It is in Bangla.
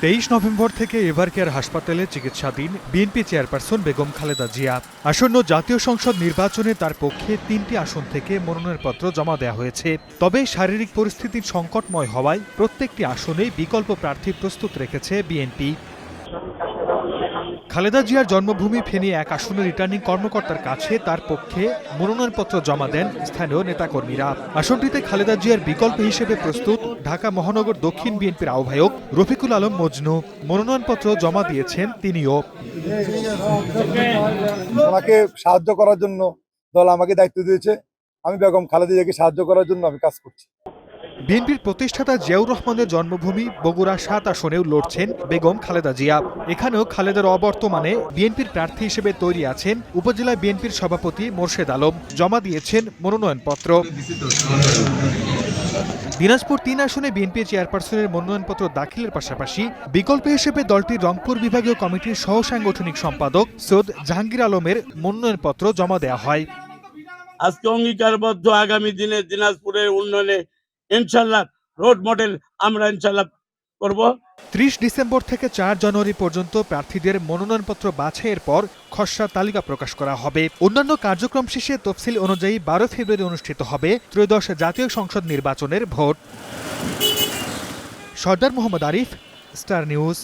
23 নভেম্বর থেকে এভারকেয়ার হাসপাতালে চিকিৎসাধীন বিএনপি চেয়ারপারসন বেগম খালেদা জিয়া। আসন্ন জাতীয় সংসদ নির্বাচনে তার পক্ষে 3টি আসন থেকে মনোনয়নপত্র জমা দেওয়া হয়েছে। তবে শারীরিক পরিস্থিতির সংকটময় হওয়ায় প্রত্যেকটি আসনেই বিকল্প প্রার্থী প্রস্তুত রেখেছে বিএনপি। খালেদা জিয়ার জন্মভূমি ফেনী 1 আসনের রিটার্নিং কর্মকর্তার কাছে তার পক্ষে মনোনয়নপত্র জমা দেন স্থানীয় নেতাকর্মীরা। আসনটিতে খালেদা জিয়ার বিকল্প হিসেবে প্রস্তুত ঢাকা মহানগর দক্ষিণ বিএনপির আহ্বায়ক রফিকুল আলম মজনু। মনোনয়নপত্র জমা দিয়েছেন তিনিও। ওনাকে সাহায্য করার জন্য দল আমাকে দায়িত্ব দিয়েছে। আমি বেগম খালেদা জিয়াকে সাহায্য করার জন্য আমি কাজ করছি। বিএনপির প্রতিষ্ঠাতা জিয়াউর রহমানের জন্মভূমি বগুড়া 7 আসনেও লড়ছেন বেগম খালেদা জিয়া। এখানেও খালেদার অবর্তমানে বিএনপির প্রার্থী হিসেবে তৈরি আছেন উপজেলা বিএনপির সভাপতি মোর্শেদ আলম। জমা দিয়েছেন মনোনয়নপত্র। দিনাজপুর 3 আসনে বিএনপি চেয়ারপারসনের মনোনয়নপত্র দাখিলের পাশাপাশি বিকল্প হিসেবে দলটির রংপুর বিভাগীয় কমিটির সহ সাংগঠনিক সম্পাদক সৈয়দ জাহাঙ্গীর আলমের মনোনয়নপত্র জমা দেওয়া হয়। আজকে অঙ্গীকারবদ্ধ আগামী দিনে দিনাজপুরের উন্নয়নে ইনশাল্লাহ রোড মডেল আমরা ইনশাল্লাহ করব। 30 ডিসেম্বর থেকে 4 জানুয়ারি পর্যন্ত প্রার্থীদের মনোনয়নপত্র বাছাইয়ের পর খসড়া তালিকা প্রকাশ করা হবে। অন্যান্য কার্যক্রম শেষে তফসিল অনুযায়ী 12 ফেব্রুয়ারি অনুষ্ঠিত হবে ত্রয়োদশ জাতীয় সংসদ নির্বাচনের ভোট। সর্দার মোহাম্মদ আরিফ, স্টার নিউজ।